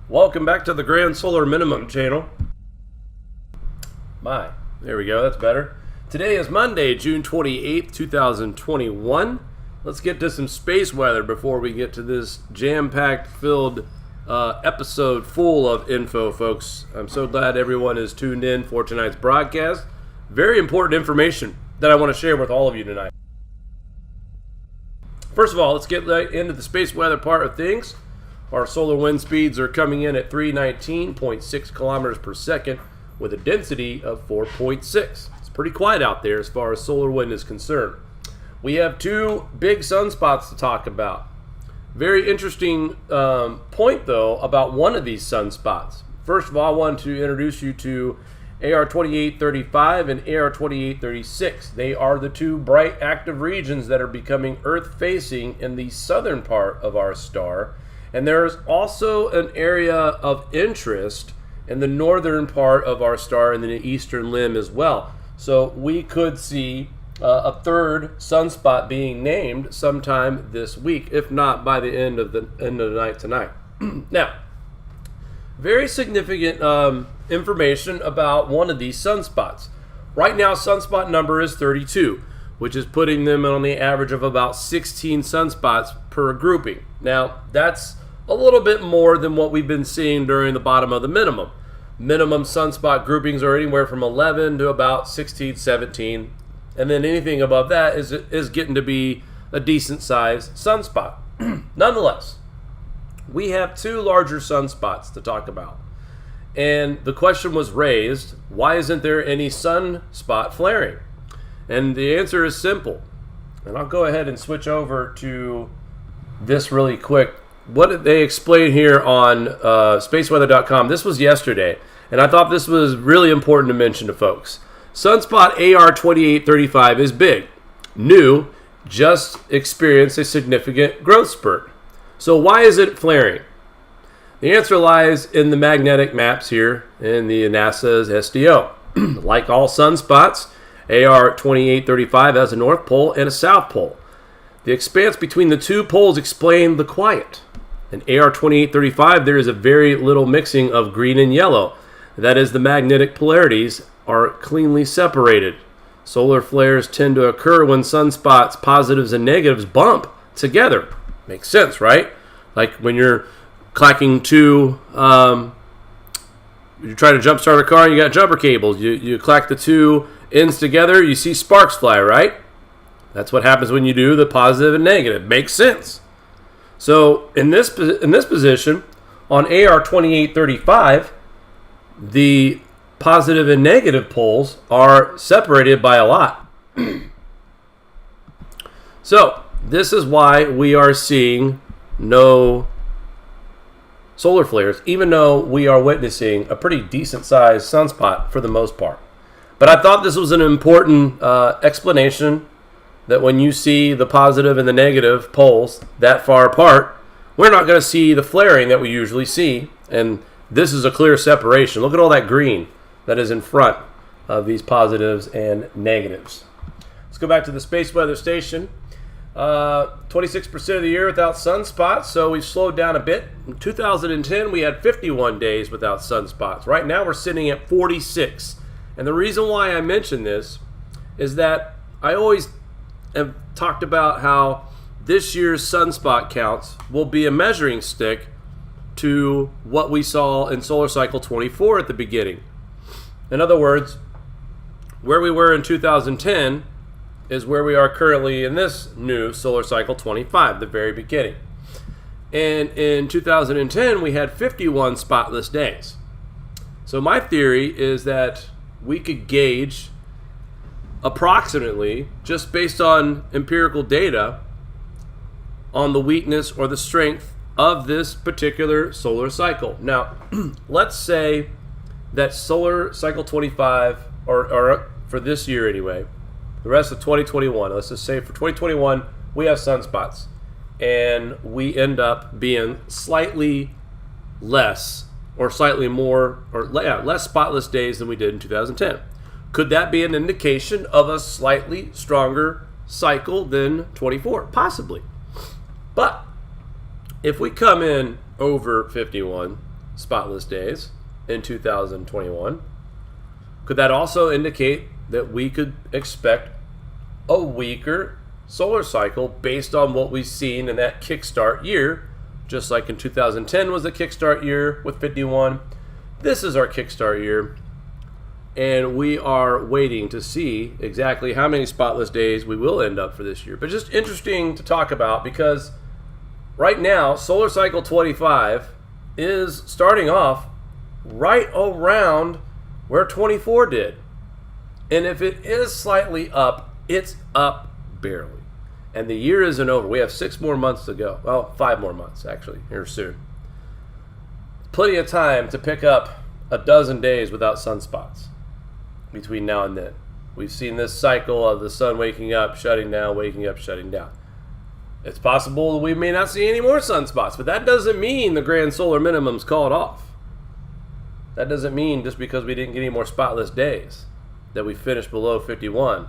Welcome back to the Grand Solar Minimum channel. There we go, that's better. Today is Monday, June 28th, 2021. Let's get to some space weather before we get to this jam-packed filled episode full of info, folks. I'm so glad everyone is tuned in for tonight's broadcast. Very important information that I want to share with all of you tonight. First of all, let's get into the space weather part of things. Our solar wind speeds are coming in at 319.6 kilometers per second with a density of 4.6. It's pretty quiet out there as far as solar wind is concerned. We have two big sunspots to talk about. Very interesting point, though, about one of these sunspots. First of all, I wanted to introduce you to AR2835 and AR2836. They are the two bright active regions that are becoming Earth-facing in the southern part of our star. And there's also an area of interest in the northern part of our star and the eastern limb as well. So we could see a third sunspot being named sometime this week, if not by the end of the night tonight. Now, very significant information about one of these sunspots. Right now, sunspot number is 32, which is putting them on the average of about 16 sunspots per grouping. Now, that's a little bit more than what we've been seeing during the bottom of the minimum. Minimum sunspot groupings are anywhere from 11 to about 16, 17. And then anything above that is getting to be a decent sized sunspot. Nonetheless, we have two larger sunspots to talk about. And the question was raised, why isn't there any sunspot flaring? And the answer is simple. And I'll go ahead and switch over to this really quick. What did they explain here on SPACEWEATHER.com? This was yesterday, and I thought this was really important to mention to folks. Sunspot AR2835 is big, new, just experienced a significant growth spurt. So why is it flaring? The answer lies in the magnetic maps here in the NASA's SDO. Like all sunspots, AR2835 has a north pole and a south pole. The expanse between the two poles explain the quiet. In AR2835, there is a very little mixing of green and yellow. That is, the magnetic polarities are cleanly separated. Solar flares tend to occur when sunspots, positives and negatives, bump together. Makes sense, right? Like when you're clacking two, you try to jump start a car and you got jumper cables. You clack the two ends together, you see sparks fly, right? That's what happens when you do the positive and negative. Makes sense. So in this position, on AR2835, the positive and negative poles are separated by a lot. So this is why we are seeing no solar flares, even though we are witnessing a pretty decent sized sunspot for the most part. But I thought this was an important explanation that when you see the positive and the negative poles that far apart, we're not going to see the flaring that we usually see. And this is a clear separation. Look at all that green that is in front of these positives and negatives. Let's go back to the space weather station. 26% of the year without sunspots, so we've slowed down a bit. In 2010, we had 51 days without sunspots. Right now, we're sitting at 46. And the reason why I mention this is that I always have talked about how this year's sunspot counts will be a measuring stick to what we saw in solar cycle 24 at the beginning. In other words, where we were in 2010 is where we are currently in this new solar cycle 25, the very beginning. And in 2010, we had 51 spotless days. So my theory is that we could gauge approximately, just based on empirical data, on the weakness or the strength of this particular solar cycle. Now, let's say that solar cycle 25, or for this year anyway, the rest of 2021, let's just say for 2021, we have sunspots, and we end up being slightly less, or slightly more, or less spotless days than we did in 2010. Could that be an indication of a slightly stronger cycle than 24? Possibly. But if we come in over 51, spotless days in 2021. Could that also indicate that we could expect a weaker solar cycle based on what we've seen in that kickstart year? Just like in 2010 was the kickstart year with 51. This is our kickstart year. And we are waiting to see exactly how many spotless days we will end up for this year. But just interesting to talk about, because right now, solar cycle 25 is starting off right around where 24 did. And if it is slightly up, it's up barely. And the year isn't over. We have 6 more months to go. Well, 5 more months, actually, here soon. Plenty of time to pick up a dozen days without sunspots between now and then. We've seen this cycle of the sun waking up, shutting down, waking up, shutting down. It's possible that we may not see any more sunspots, but that doesn't mean the grand solar minimum's called off. That doesn't mean just because we didn't get any more spotless days that we finished below 51.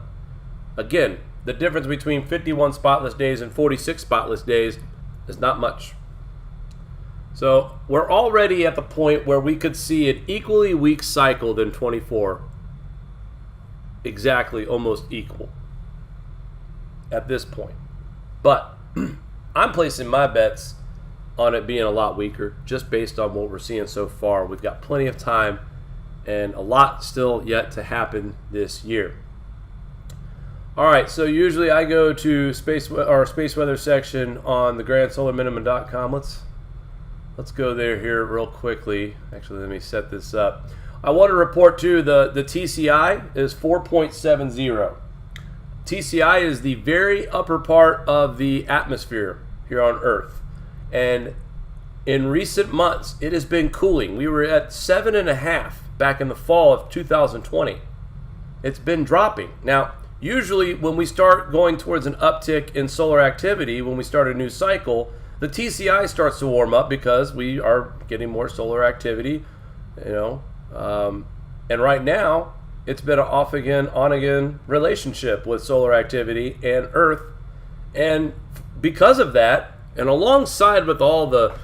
Again, the difference between 51 spotless days and 46 spotless days is not much. So we're already at the point where we could see an equally weak cycle than 24. Exactly, almost equal at this point. But I'm placing my bets on it being a lot weaker just based on what we're seeing so far. We've got plenty of time and a lot still yet to happen this year. All right, so usually I go to space weather section on the grandsolarminimum.com. Let's go there here real quickly. Actually, let me set this up. I want to report too the TCI is 4.70. TCI is the very upper part of the atmosphere here on Earth. And in recent months, it has been cooling. We were at 7.5 back in the fall of 2020. It's been dropping. Now, usually when we start going towards an uptick in solar activity, when we start a new cycle, the TCI starts to warm up because we are getting more solar activity, and right now it's been an off again, on again relationship with solar activity and Earth. And because of that, and alongside with all the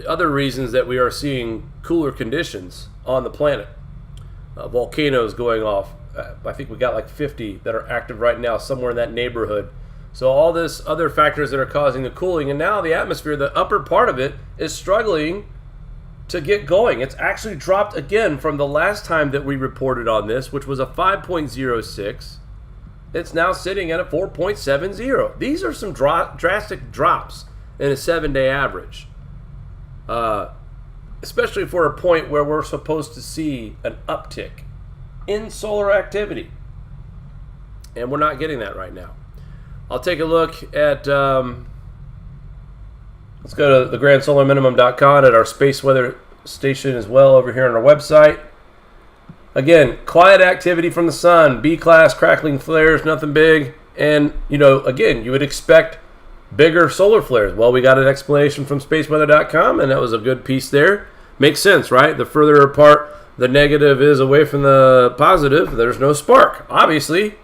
other reasons that we are seeing cooler conditions on the planet, volcanoes going off. I think we got like 50 that are active right now, somewhere in that neighborhood. So all this other factors that are causing the cooling, and now the atmosphere, the upper part of it, is struggling to get going. It's actually dropped again from the last time that we reported on this, which was a 5.06. It's now sitting at a 4.70. These are some drastic drops in a 7-day average, especially for a point where we're supposed to see an uptick in solar activity. And we're not getting that right now. I'll take a look at, let's go to thegrandsolarminimum.com at our space weather station as well over here on our website. Again, quiet activity from the sun, B-class crackling flares, nothing big. And, again, you would expect bigger solar flares. Well, we got an explanation from spaceweather.com, and that was a good piece there. Makes sense, right? The further apart the negative is away from the positive, there's no spark. Obviously,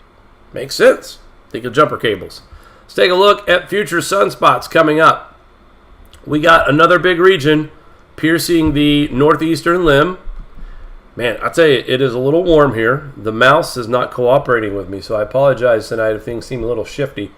makes sense. Think of jumper cables. Let's take a look at future sunspots coming up. We got another big region piercing the northeastern limb. Man, I tell you, it is a little warm here. The mouse is not cooperating with me, so I apologize tonight if things seem a little shifty.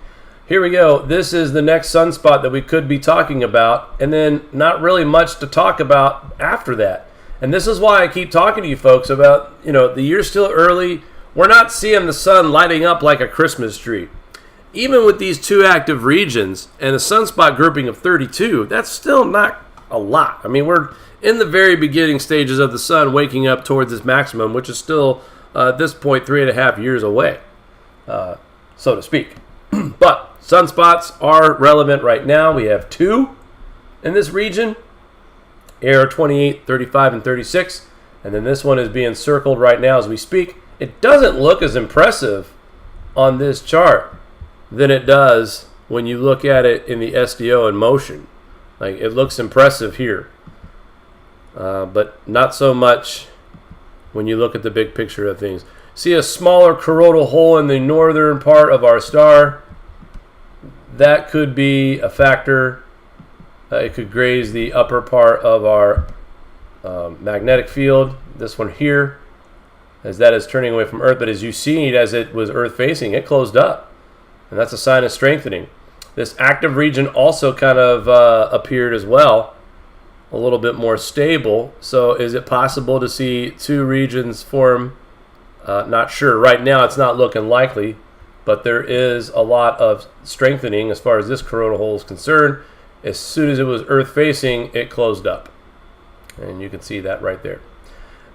Here we go. This is the next sunspot that we could be talking about, and then not really much to talk about after that. And this is why I keep talking to you folks about, the year's still early. We're not seeing the sun lighting up like a Christmas tree. Even with these 2 active regions and a sunspot grouping of 32, that's still not a lot. I mean, we're in the very beginning stages of the sun waking up towards this maximum, which is still, at this point, 3.5 years away, so to speak. But sunspots are relevant right now. We have 2 in this region, AR 28, 35, and 36. And then this one is being circled right now as we speak. It doesn't look as impressive on this chart than it does when you look at it in the SDO in motion. Like, it looks impressive here, but not so much when you look at the big picture of things. See a smaller coronal hole in the northern part of our star. That could be a factor. It could graze the upper part of our magnetic field, this one here, as that is turning away from Earth. But as you see, as it was Earth facing, it closed up. And that's a sign of strengthening. This active region also kind of appeared as well, a little bit more stable. So is it possible to see two regions form? Not sure. Right now it's not looking likely, but there is a lot of strengthening as far as this coronal hole is concerned. As soon as it was Earth facing, it closed up. And you can see that right there.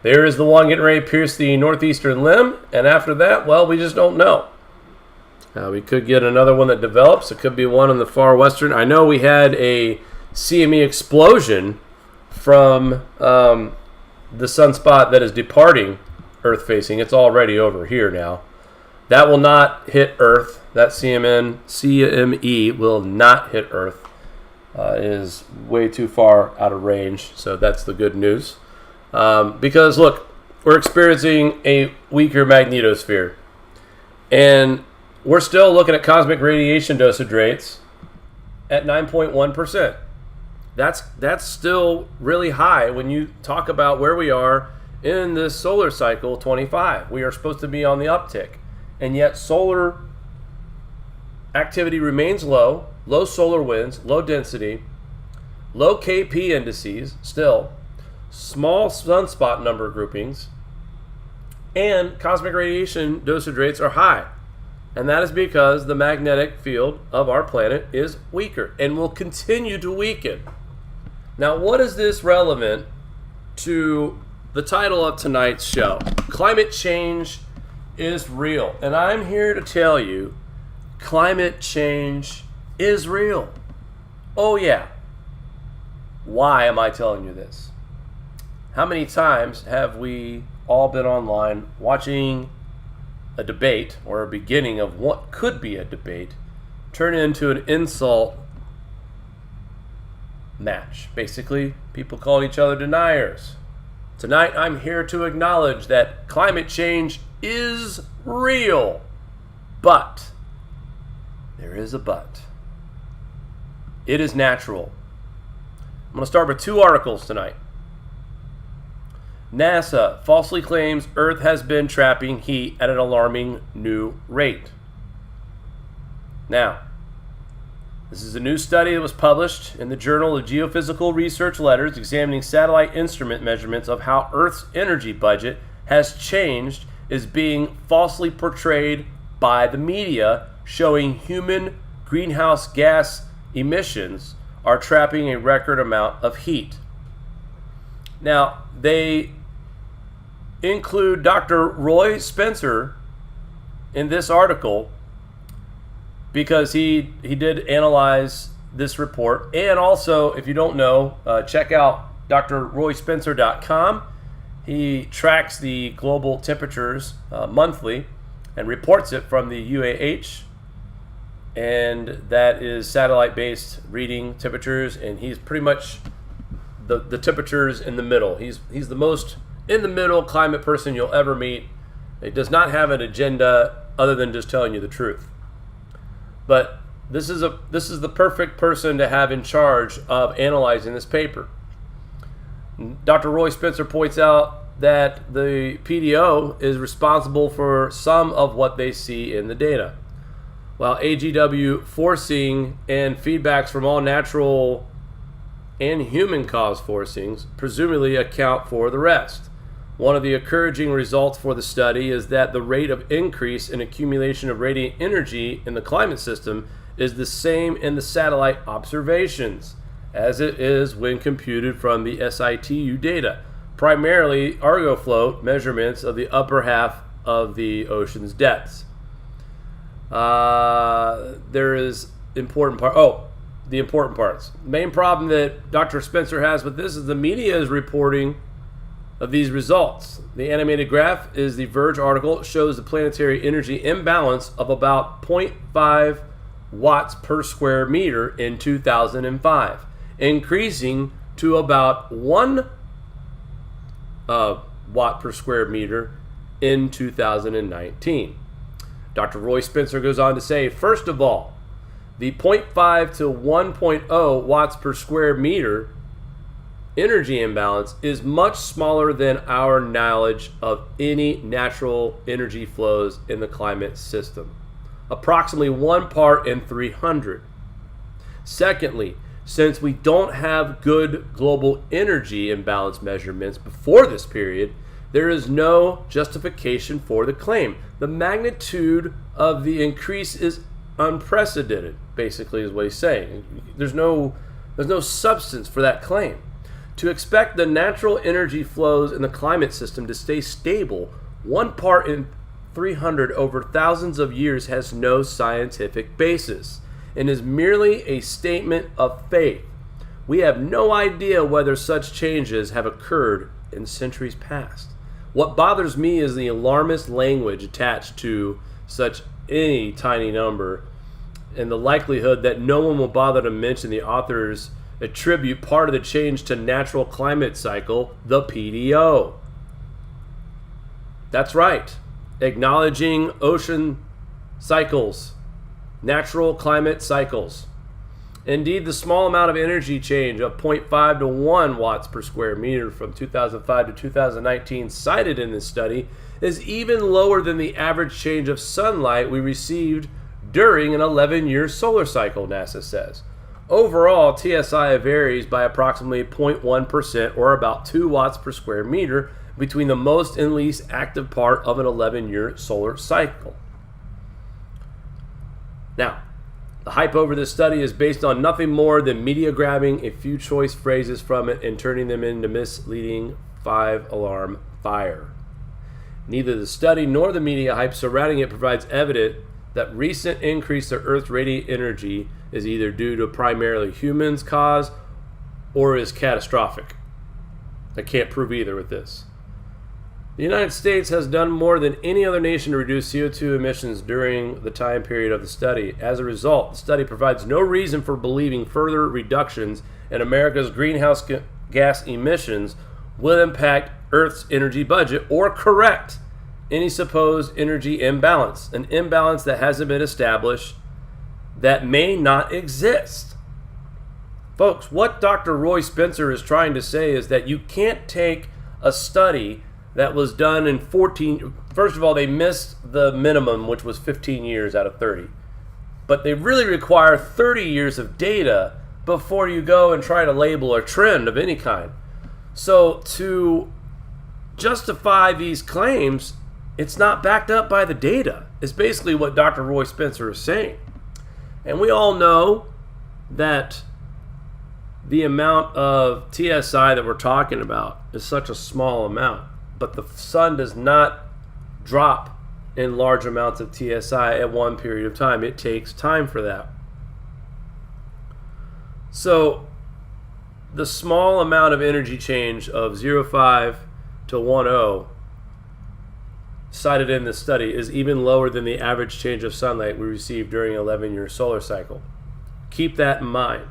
There is the one getting ready to pierce the northeastern limb. And after that, well, we just don't know. We could get another one that develops. It could be one in the far western. I know we had a CME explosion from the sunspot that is departing Earth facing. It's already over here now. That will not hit Earth. That CME will not hit Earth. It is way too far out of range. So that's the good news. Because look, we're experiencing a weaker magnetosphere. And we're still looking at cosmic radiation dosage rates at 9.1%. That's still really high when you talk about where we are in this solar cycle 25. We are supposed to be on the uptick. And yet solar activity remains low solar winds, low density, low KP indices still, small sunspot number groupings, and cosmic radiation dosage rates are high. And that is because the magnetic field of our planet is weaker and will continue to weaken. Now, what is this relevant to the title of tonight's show? Climate change is real. And I'm here to tell you, climate change is real. Oh, yeah. Why am I telling you this? How many times have we all been online watching a debate, or a beginning of what could be a debate, turn into an insult match? Basically, people calling each other deniers. Tonight, I'm here to acknowledge that climate change is real. But, there is a but. It is natural. I'm going to start with two articles tonight. NASA falsely claims Earth has been trapping heat at an alarming new rate. Now, this is a new study that was published in the Journal of Geophysical Research Letters examining satellite instrument measurements of how Earth's energy budget has changed is being falsely portrayed by the media, showing human greenhouse gas emissions are trapping a record amount of heat. Now, they include Dr. Roy Spencer in this article because he did analyze this report. And also, if you don't know, check out drroyspencer.com. He tracks the global temperatures monthly and reports it from the UAH. And that is satellite-based reading temperatures, and he's pretty much the temperatures in the middle. He's the most in the middle climate person you'll ever meet. He does not have an agenda other than just telling you the truth. But this is the perfect person to have in charge of analyzing this paper. Dr. Roy Spencer points out that the PDO is responsible for some of what they see in the data, while AGW forcing and feedbacks from all natural and human-caused forcings presumably account for the rest. One of the encouraging results for the study is that the rate of increase in accumulation of radiant energy in the climate system is the same in the satellite observations as it is when computed from the SITU data, primarily Argo float measurements of the upper half of the ocean's depths. There is important part. The important parts. The main problem that Dr. Spencer has with this is the media is reporting of these results. The animated graph is the Verge article. It shows the planetary energy imbalance of about 0.5 watts per square meter in 2005, increasing to about 1 watt per square meter in 2019. Dr. Roy Spencer goes on to say, first of all, the 0.5 to 1.0 watts per square meter energy imbalance is much smaller than our knowledge of any natural energy flows in the climate system, approximately 1 part in 300. Secondly, since we don't have good global energy imbalance measurements before this period, there is no justification for the claim. The magnitude of the increase is unprecedented, basically, is what he's saying. There's no substance for that claim. To expect the natural energy flows in the climate system to stay stable, 1 part in 300 over thousands of years has no scientific basis and is merely a statement of faith. We have no idea whether such changes have occurred in centuries past. What bothers me is the alarmist language attached to such any tiny number and the likelihood that no one will bother to mention the authors attribute part of the change to natural climate cycle, the PDO. That's right. Acknowledging ocean cycles, natural climate cycles. Indeed, the small amount of energy change of 0.5 to 1 watts per square meter from 2005 to 2019 cited in this study is even lower than the average change of sunlight we received during an 11-year solar cycle, NASA says. Overall, TSI varies by approximately 0.1% or about 2 watts per square meter between the most and least active part of an 11-year solar cycle. Now, the hype over this study is based on nothing more than media grabbing a few choice phrases from it and turning them into misleading 5-alarm fire. Neither the study nor the media hype surrounding it provides evidence that recent increase of Earth's radiant energy is either due to primarily humans' cause or is catastrophic. I can't prove either with this. The United States has done more than any other nation to reduce CO2 emissions during the time period of the study. As a result, the study provides no reason for believing further reductions in America's greenhouse gas emissions will impact Earth's energy budget or correct any supposed energy imbalance, an imbalance that hasn't been established, that may not exist. Folks, what Dr. Roy Spencer is trying to say is that you can't take a study that was done in 14... First of all, they missed the minimum, which was 15 years out of 30. But they really require 30 years of data before you go and try to label a trend of any kind. So to justify these claims, it's not backed up by the data. It's basically what Dr. Roy Spencer is saying. And we all know that the amount of TSI that we're talking about is such a small amount. But the sun does not drop in large amounts of TSI at one period of time. It takes time for that. So the small amount of energy change of 0.5 to 1.0 cited in this study is even lower than the average change of sunlight we received during an 11-year solar cycle. Keep that in mind.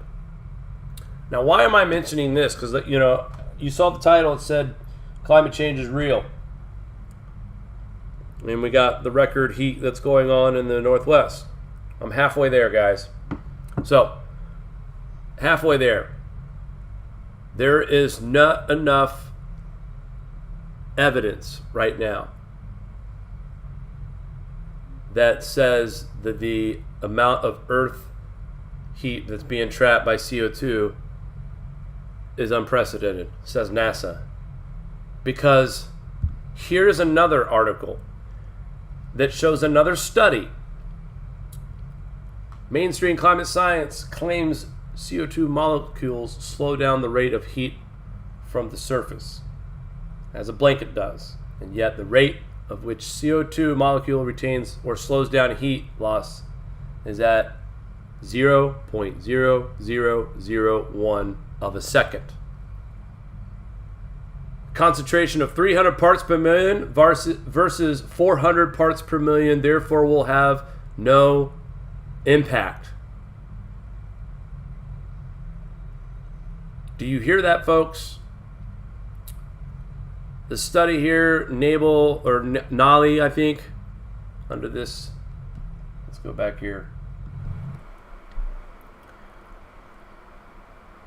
Now, why am I mentioning this? Because, you saw the title. It said climate change is real. And we got the record heat that's going on in the Northwest. I'm halfway there, guys. So, halfway there. There is not enough evidence right now that says that the amount of Earth heat that's being trapped by CO2 is unprecedented, says NASA. Because here's another article that shows another study. Mainstream climate science claims CO2 molecules slow down the rate of heat from the surface, as a blanket does. And yet the rate of which CO2 molecule retains or slows down heat loss is at 0.0001 of a second. Concentration of 300 parts per million versus 400 parts per million, therefore will have no impact. Do you hear that, folks? The study here, Nali, I think, under this. Let's go back here.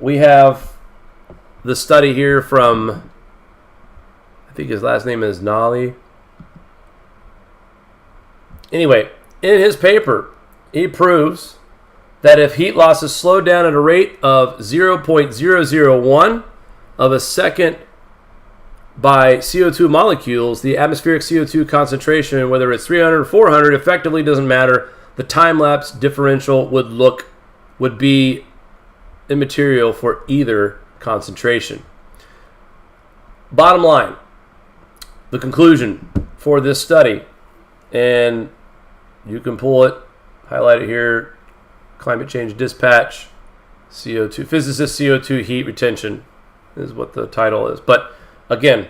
We have the study here from, I think his last name is Nally. Anyway, in his paper, he proves that if heat loss is slowed down at a rate of 0.001 of a second by CO2 molecules, the atmospheric CO2 concentration, whether it's 300 or 400, effectively doesn't matter. The time-lapse differential would be immaterial for either concentration. Bottom line, the conclusion for this study, and you can pull it, highlight it here, climate change dispatch, CO2, physicist CO2 heat retention is what the title is. But again,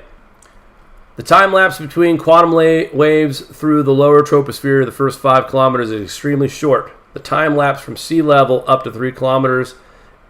the time lapse between quantum waves through the lower troposphere, the first 5 kilometers, is extremely short. The time lapse from sea level up to 3 kilometers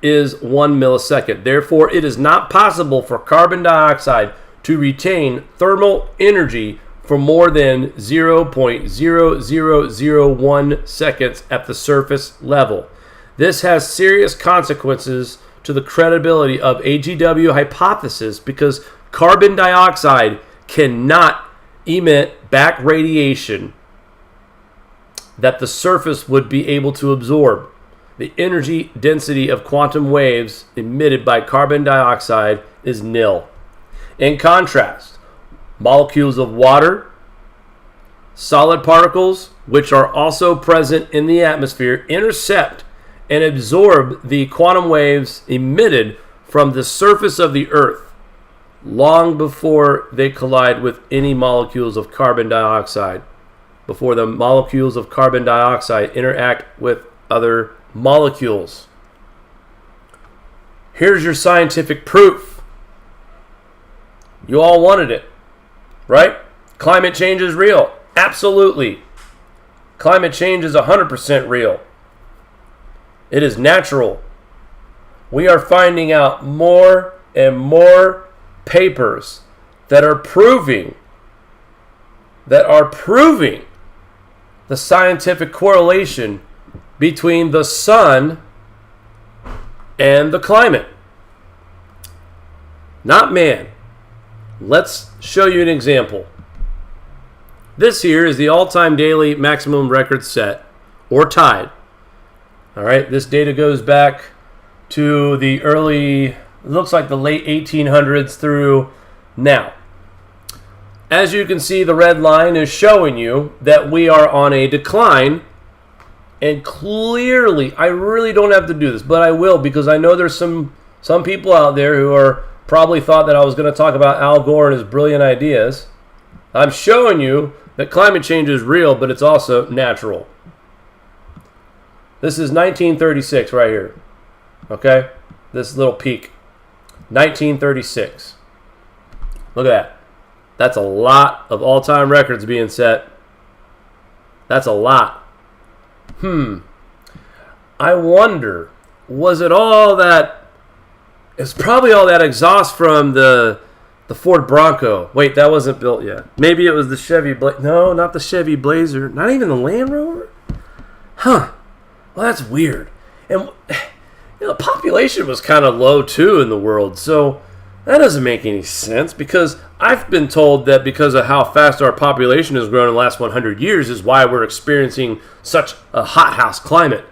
is 1 millisecond. Therefore, it is not possible for carbon dioxide to retain thermal energy for more than 0.0001 seconds at the surface level. This has serious consequences to the credibility of AGW hypothesis because carbon dioxide cannot emit back radiation that the surface would be able to absorb. The energy density of quantum waves emitted by carbon dioxide is nil. In contrast, molecules of water, solid particles, which are also present in the atmosphere, intercept and absorb the quantum waves emitted from the surface of the Earth long before they collide with any molecules of carbon dioxide, before the molecules of carbon dioxide interact with other molecules. Here's your scientific proof. You all wanted it, right? Climate change is real. Absolutely. Climate change is 100% real. It is natural. We are finding out more and more papers that are proving the scientific correlation between the sun and the climate. Not man. Let's show you an example. This here is the all-time daily maximum record set, or tied. All right, this data goes back to the early, it looks like the late 1800s through now. As you can see, the red line is showing you that we are on a decline. And clearly, I really don't have to do this, but I will, because I know there's some people out there who are probably thought that I was going to talk about Al Gore and his brilliant ideas. I'm showing you that climate change is real, but it's also natural. This is 1936 right here. Okay? This little peak. 1936. Look at that. That's a lot of all-time records being set. That's a lot. I wonder, was it all that... It's probably all that exhaust from the Ford Bronco. Wait, that wasn't built yet. Maybe it was the Chevy Blazer. No, not the Chevy Blazer. Not even the Land Rover? Huh. Well, that's weird. And the population was kind of low, too, in the world. So that doesn't make any sense, because I've been told that because of how fast our population has grown in the last 100 years is why we're experiencing such a hothouse climate.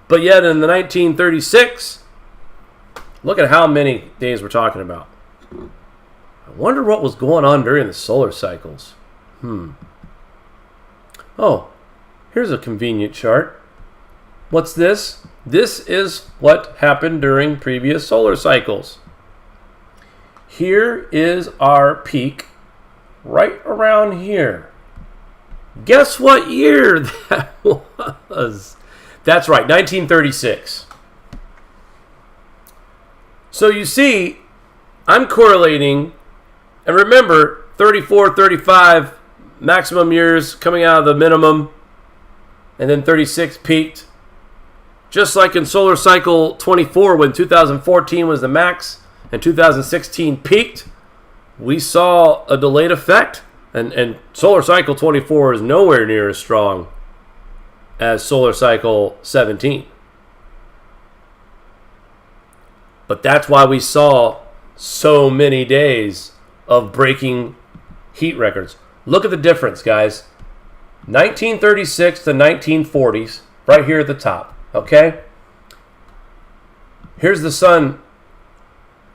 But yet in the 1936, look at how many days we're talking about. I wonder what was going on during the solar cycles. Oh, here's a convenient chart. What's this? This is what happened during previous solar cycles. Here is our peak right around here. Guess what year that was? That's right, 1936. So you see, I'm correlating, and remember, 34, 35 maximum years coming out of the minimum, and then 36 peaked. Just like in solar cycle 24, when 2014 was the max and 2016 peaked, we saw a delayed effect, and solar cycle 24 is nowhere near as strong as solar cycle 17. But that's why we saw so many days of breaking heat records. Look at the difference, guys. 1936 to 1940s, right here at the top, okay? Here's the sun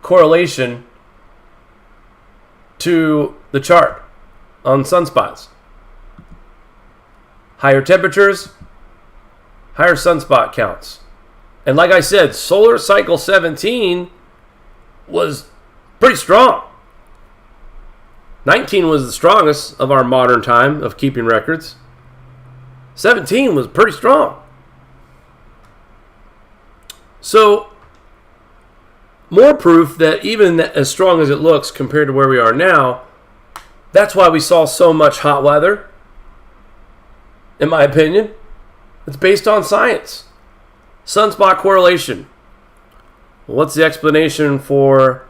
correlation to the chart on sunspots. Higher temperatures, higher sunspot counts. And like I said, solar cycle 17 was pretty strong. 19 was the strongest of our modern time of keeping records. 17 was pretty strong. So, more proof that even as strong as it looks compared to where we are now, that's why we saw so much hot weather, in my opinion. It's based on science. Sunspot correlation. What's the explanation for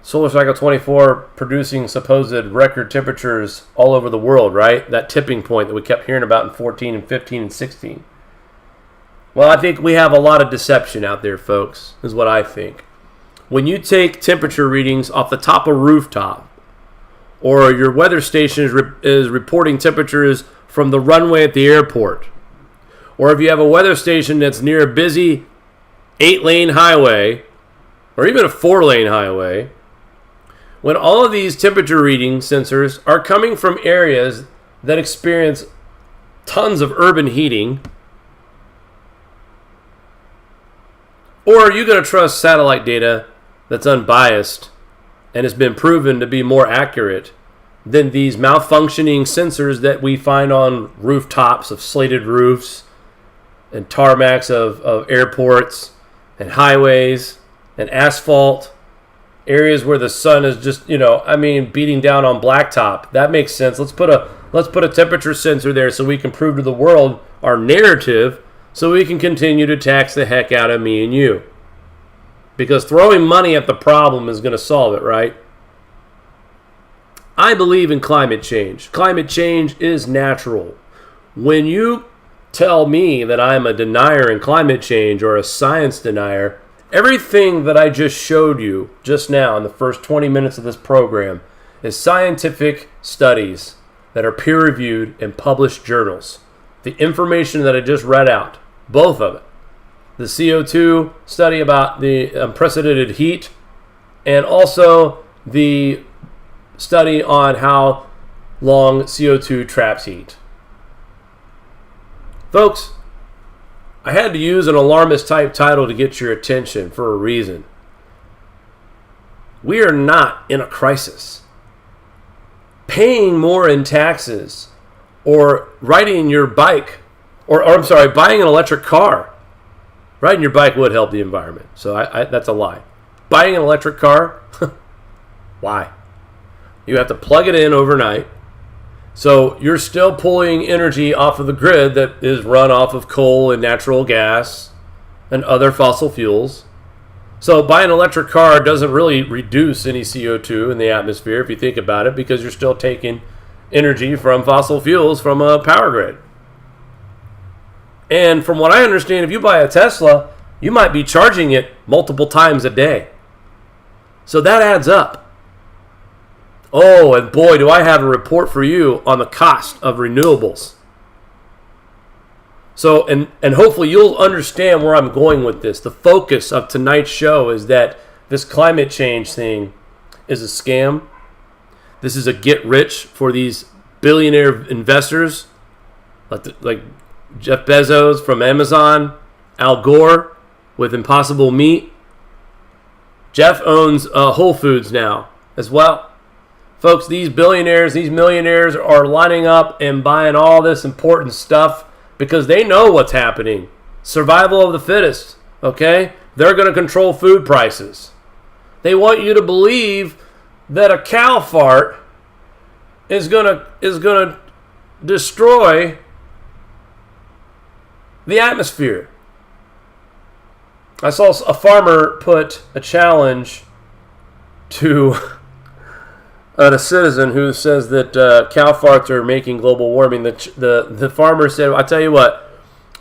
solar cycle 24 producing supposed record temperatures all over the world, right? That tipping point that we kept hearing about in 14 and 15 and 16. Well, I think we have a lot of deception out there, folks, is what I think. When you take temperature readings off the top of a rooftop, or your weather station is reporting temperatures from the runway at the airport, or if you have a weather station that's near a busy 8-lane highway, or even a 4-lane highway, when all of these temperature reading sensors are coming from areas that experience tons of urban heating, or are you going to trust satellite data that's unbiased and has been proven to be more accurate than these malfunctioning sensors that we find on rooftops of slated roofs and tarmacs of airports and highways and asphalt, areas where the sun is just, beating down on blacktop? That makes sense. Let's put a temperature sensor there so we can prove to the world our narrative, so we can continue to tax the heck out of me and you. Because throwing money at the problem is going to solve it, right? I believe in climate change. Climate change is natural. When you tell me that I'm a denier in climate change or a science denier, everything that I just showed you just now in the first 20 minutes of this program is scientific studies that are peer-reviewed in published journals. The information that I just read out, both of it, the CO2 study about the unprecedented heat, and also the study on how long CO2 traps heat. Folks, I had to use an alarmist type title to get your attention for a reason. We are not in a crisis. Paying more in taxes or riding your bike, buying an electric car. Riding your bike would help the environment. So that's a lie. Buying an electric car, why? You have to plug it in overnight. So you're still pulling energy off of the grid that is run off of coal and natural gas and other fossil fuels. So buying an electric car doesn't really reduce any CO2 in the atmosphere if you think about it, because you're still taking energy from fossil fuels from a power grid. And from what I understand, if you buy a Tesla, you might be charging it multiple times a day. So that adds up. Oh, and boy, do I have a report for you on the cost of renewables. So, and hopefully you'll understand where I'm going with this. The focus of tonight's show is that this climate change thing is a scam. This is a get rich for these billionaire investors like Jeff Bezos from Amazon, Al Gore with Impossible Meat. Jeff owns Whole Foods now as well. Folks, these billionaires, these millionaires are lining up and buying all this important stuff because they know what's happening. Survival of the fittest, okay? They're going to control food prices. They want you to believe that a cow fart is going to destroy the atmosphere. I saw a farmer put a challenge to a citizen who says that cow farts are making global warming. The farmer said, I tell you what,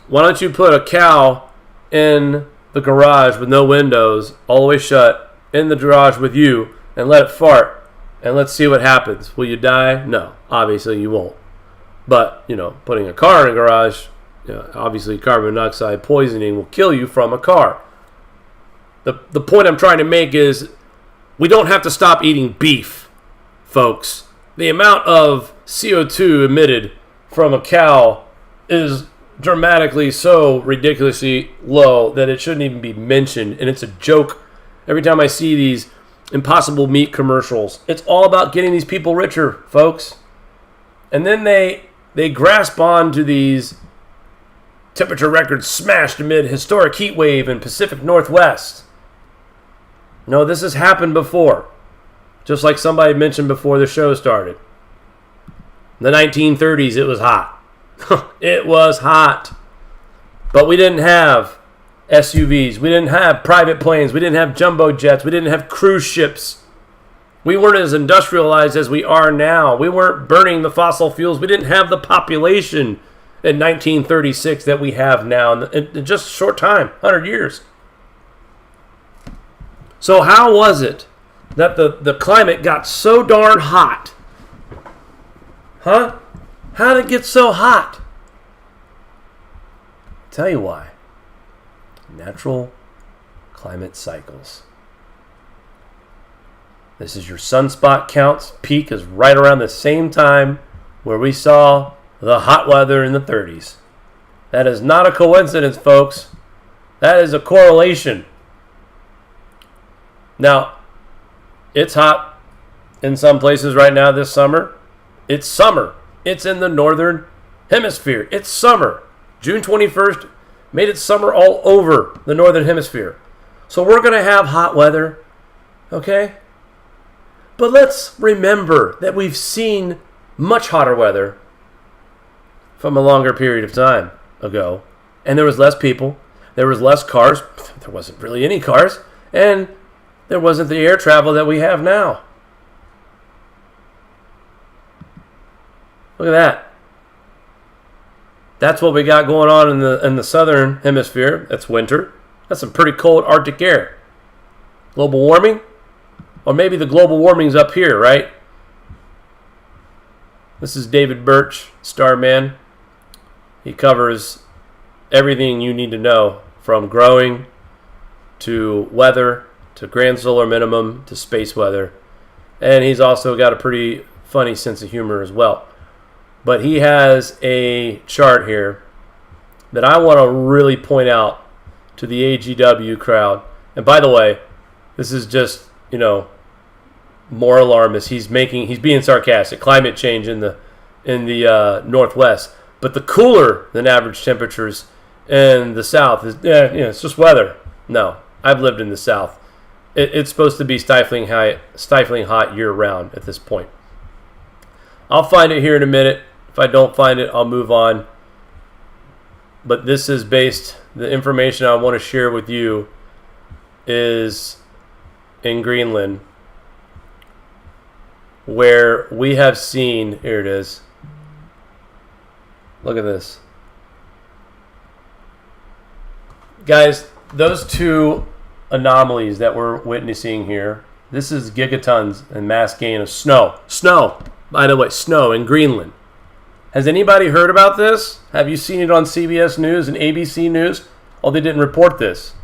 why don't you put a cow in the garage with no windows, all the way shut, in the garage with you and let it fart, and let's see what happens. Will you die? No, obviously you won't. But, putting a car in a garage, obviously carbon monoxide poisoning will kill you from a car. The point I'm trying to make is we don't have to stop eating beef, folks. The amount of CO2 emitted from a cow is dramatically so ridiculously low that it shouldn't even be mentioned, and it's a joke every time I see these Impossible Meat commercials. It's all about getting these people richer, folks. And then they grasp on to these temperature records smashed amid historic heat wave in Pacific Northwest. No, this has happened before. Just like somebody mentioned before the show started. In the 1930s, it was hot. It was hot. But we didn't have SUVs. We didn't have private planes. We didn't have jumbo jets. We didn't have cruise ships. We weren't as industrialized as we are now. We weren't burning the fossil fuels. We didn't have the population in 1936 that we have now in just a short time, 100 years. So how was it that the climate got so darn hot? Huh? How did it get so hot? I'll tell you why. Natural climate cycles. This is your sunspot counts. Peak is right around the same time where we saw the hot weather in the 30s. That is not a coincidence, folks. That is a correlation. Now, it's hot in some places right now this summer. It's summer. It's in the northern hemisphere. It's summer. June 21st made it summer all over the northern hemisphere. So we're going to have hot weather, okay? But let's remember that we've seen much hotter weather from a longer period of time ago. And there was less people. There was less cars. There wasn't really any cars. And there wasn't the air travel that we have now. Look at that. That's what we got going on in the southern hemisphere. That's winter. That's some pretty cold Arctic air. Global warming? Or maybe the global warming's up here, right? This is David Birch, Starman. He covers everything you need to know, from growing to weather to grand solar minimum to space weather. And he's also got a pretty funny sense of humor as well. But he has a chart here that I want to really point out to the AGW crowd. And by the way, this is just, more alarmist. He's being sarcastic. Climate change in the Northwest. But the cooler than average temperatures in the South is, it's just weather. No, I've lived in the South. It's supposed to be stifling hot year round at this point. I'll find it here in a minute. If I don't find it, I'll move on. But this is the information I want to share with you is in Greenland, where we have seen, here it is. Look at this. Guys, those two anomalies that we're witnessing here, this is gigatons and mass gain of snow. Snow, by the way, snow in Greenland. Has anybody heard about this? Have you seen it on CBS News and ABC News? Oh, they didn't report this.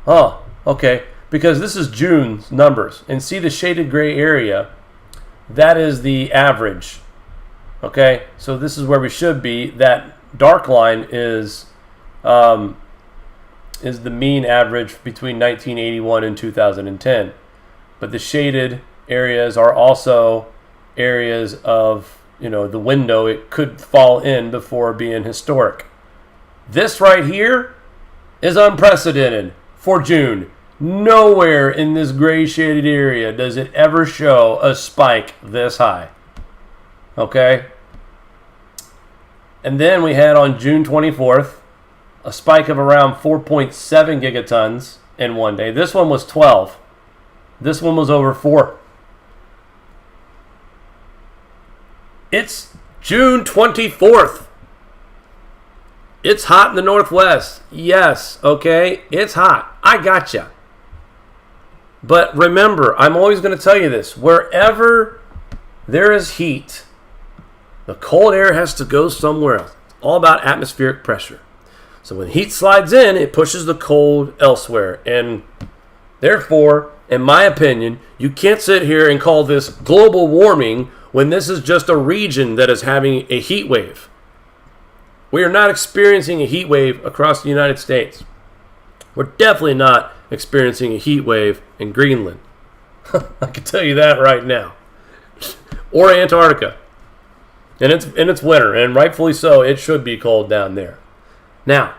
Oh, okay. Because this is June's numbers. And see the shaded gray area? That is the average. Okay? So this is where we should be. That dark line is the mean average between 1981 and 2010. But the shaded areas are also areas of the window it could fall in before being historic. This right here is unprecedented for June. Nowhere in this gray shaded area does it ever show a spike this high. Okay? And then we had on June 24th a spike of around 4.7 gigatons in one day. This one was 12. This one was over 4. It's June 24th. It's hot in the Northwest. Yes, okay, it's hot. I gotcha. But remember, I'm always going to tell you this. Wherever there is heat, the cold air has to go somewhere else. It's all about atmospheric pressure. So when heat slides in, it pushes the cold elsewhere. And therefore, in my opinion, you can't sit here and call this global warming when this is just a region that is having a heat wave. We are not experiencing a heat wave across the United States. We're definitely not experiencing a heat wave in Greenland. I can tell you that right now. Or Antarctica. And it's winter, and rightfully so, it should be cold down there. Now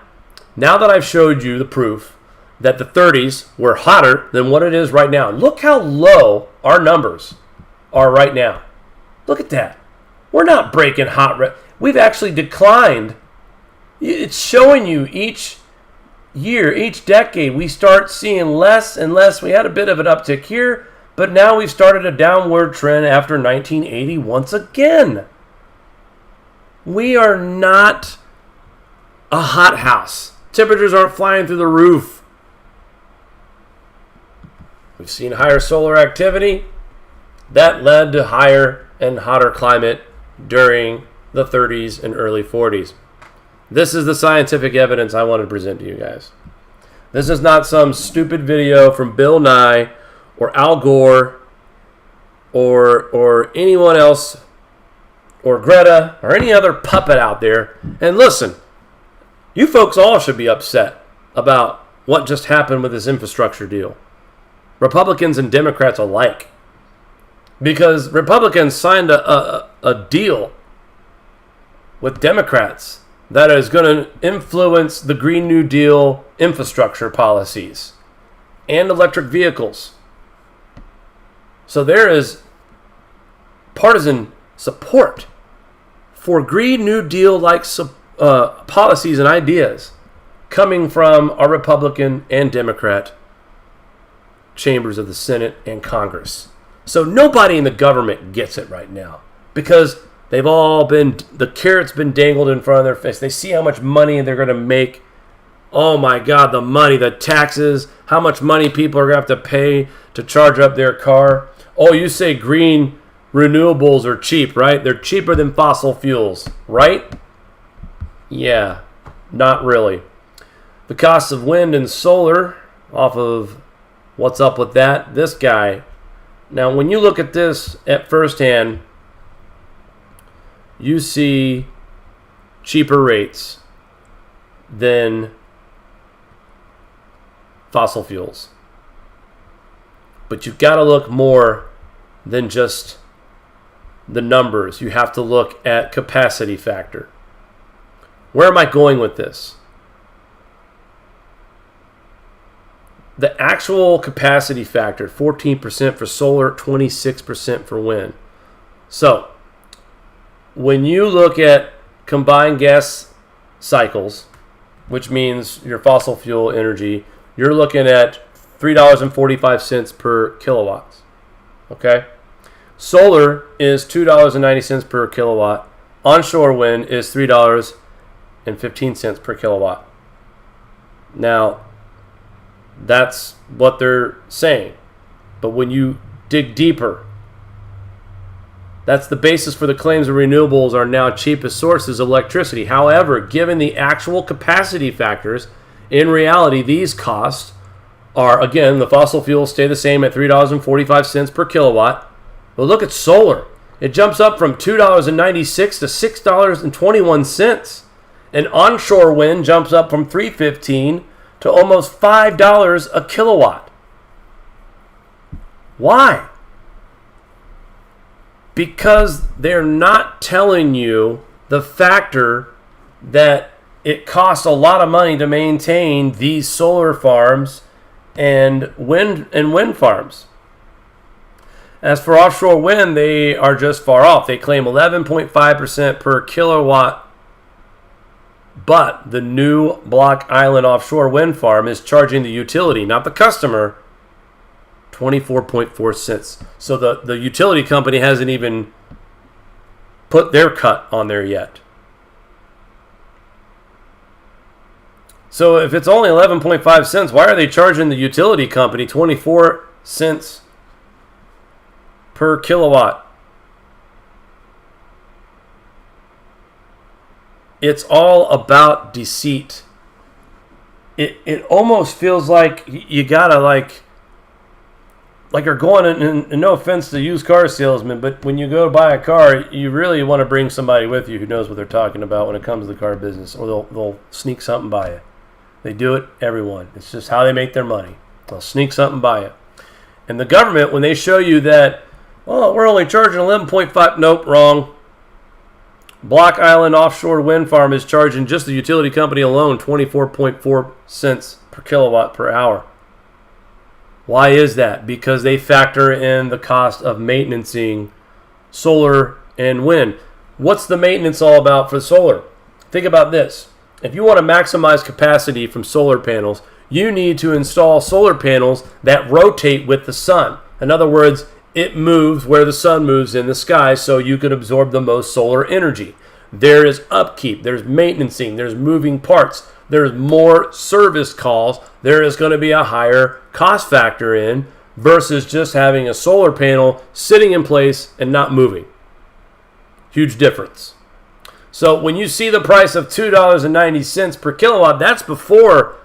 that I've showed you the proof that the 30s were hotter than what it is right now, look how low our numbers are right now. Look at that. We're not breaking hot. We've actually declined. It's showing you each year, each decade, we start seeing less and less. We had a bit of an uptick here, but now we've started a downward trend after 1980 once again. We are not a hothouse. Temperatures aren't flying through the roof. We've seen higher solar activity. That led to higher and hotter climate during the 30s and early 40s. This is the scientific evidence I want to present to you guys. This is not some stupid video from Bill Nye or Al Gore or anyone else or Greta or any other puppet out there. And listen, you folks all should be upset about what just happened with this infrastructure deal. Republicans and Democrats alike. Because Republicans signed a deal with Democrats that is going to influence the Green New Deal infrastructure policies and electric vehicles. So there is partisan support for Green New Deal-like policies and ideas coming from our Republican and Democrat chambers of the Senate and Congress. So nobody in the government gets it right now because they've all been, the carrot's been dangled in front of their face. They see how much money they're going to make. Oh my God, the money, the taxes, how much money people are going to have to pay to charge up their car. Oh, you say green renewables are cheap, right? They're cheaper than fossil fuels, right? Yeah, not really. The cost of wind and solar, off of what's up with that, this guy. Now, when you look at this at first hand, you see cheaper rates than fossil fuels. But you've got to look more than just the numbers. You have to look at capacity factor. Where am I going with this? The actual capacity factor, 14% for solar, 26% for wind. So, when you look at combined gas cycles, which means your fossil fuel energy, you're looking at $3.45 per kilowatts. Okay? Solar is $2.90 per kilowatt. Onshore wind is $3.15 per kilowatt. Now, that's what they're saying. But when you dig deeper, that's the basis for the claims that renewables are now cheapest sources of electricity. However, given the actual capacity factors, in reality, these costs are, again, the fossil fuels stay the same at $3.45 per kilowatt. But look at solar. It jumps up from $2.96 to $6.21. And onshore wind jumps up from $3.15 to almost $5 a kilowatt. Why? Because they're not telling you the factor that it costs a lot of money to maintain these solar farms and wind farms. As for offshore wind, they are just far off. They claim 11.5% per kilowatt, but the new Block Island offshore wind farm is charging the utility, not the customer, 24.4 cents. So the utility company hasn't even put their cut on there yet. So if it's only 11.5 cents, why are they charging the utility company 24 cents per kilowatt. It's all about deceit. It almost feels like you gotta like you're going in, and no offense to used car salesmen, but when you go buy a car, you really want to bring somebody with you who knows what they're talking about when it comes to the car business, or they'll sneak something by you. They do it, everyone. It's just how they make their money. They'll sneak something by you. And the government, when they show you that, oh, we're only charging 11.5, nope, wrong. Block Island offshore wind farm is charging just the utility company alone 24.4 cents per kilowatt per hour. Why is that? Because they factor in the cost of maintaining solar and wind. What's the maintenance all about for solar? Think about this. If you want to maximize capacity from solar panels, you need to install solar panels that rotate with the sun. In other words, it moves where the sun moves in the sky so you can absorb the most solar energy. There is upkeep, there's maintaining, there's moving parts, there's more service calls. There is going to be a higher cost factor in versus just having a solar panel sitting in place and not moving. Huge difference. So when you see the price of $2.90 per kilowatt, that's before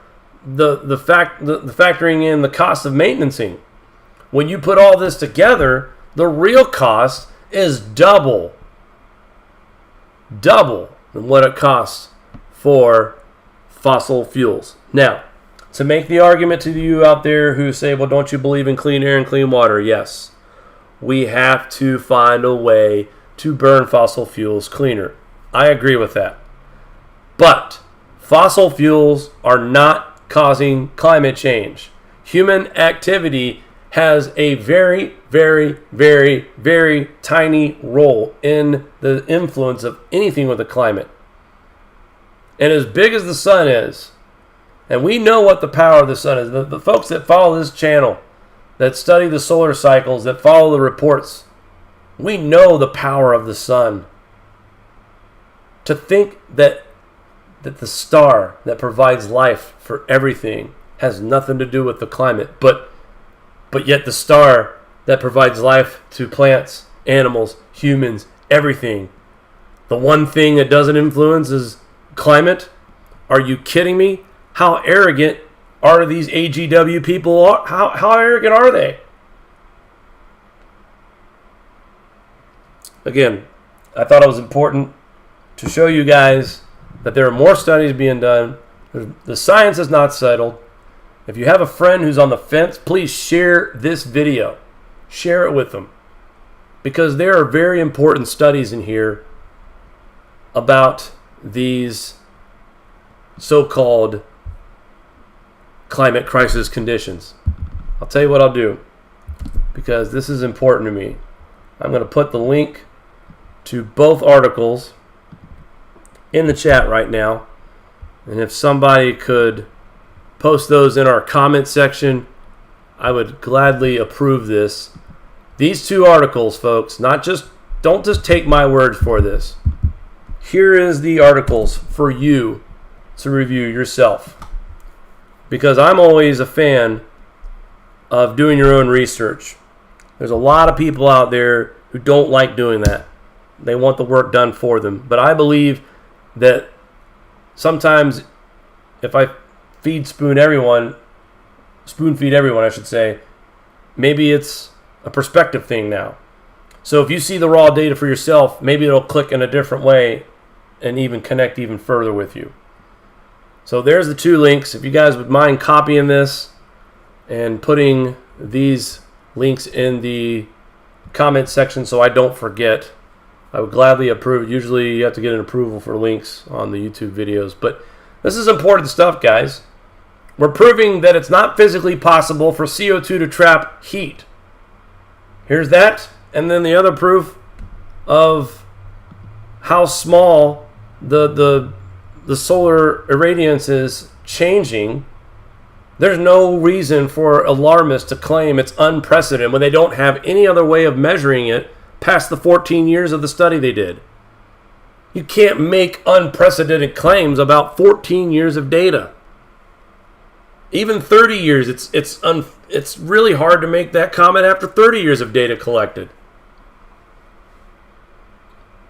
the factoring in the cost of maintaining. When you put all this together, the real cost is double than what it costs for fossil fuels. Now, to make the argument to you out there who say, well, don't you believe in clean air and clean water? Yes, we have to find a way to burn fossil fuels cleaner. I agree with that. But fossil fuels are not causing climate change. Human activity has a very, very, very, very tiny role in the influence of anything with the climate. And as big as the sun is, and we know what the power of the sun is, the folks that follow this channel, that study the solar cycles, that follow the reports, we know the power of the sun. To think that the star that provides life for everything has nothing to do with the climate, but yet the star that provides life to plants, animals, humans, everything, the one thing that doesn't influence is climate? Are you kidding me? How arrogant are these AGW people? How arrogant are they? Again, I thought it was important to show you guys that there are more studies being done. The science is not settled. If you have a friend who's on the fence, please share this video. Share it with them. Because there are very important studies in here about these so-called climate crisis conditions. I'll tell you what I'll do, because this is important to me. I'm going to put the link to both articles in the chat right now. And if somebody could post those in our comment section, I would gladly approve this. These two articles, folks, don't just take my word for this. Here is the articles for you to review yourself. Because I'm always a fan of doing your own research. There's a lot of people out there who don't like doing that. They want the work done for them. But I believe that sometimes if I spoon feed everyone, I should say, maybe it's a perspective thing now. So if you see the raw data for yourself, maybe it'll click in a different way and even connect even further with you. So there's the two links. If you guys would mind copying this and putting these links in the comment section so I don't forget, I would gladly approve it. Usually you have to get an approval for links on the YouTube videos. But this is important stuff, guys. We're proving that it's not physically possible for CO2 to trap heat. Here's that. And then the other proof of how small the solar irradiance is changing. There's no reason for alarmists to claim it's unprecedented when they don't have any other way of measuring it past the 14 years of the study they did. You can't make unprecedented claims about 14 years of data. Even 30 years, it's really hard to make that comment after 30 years of data collected.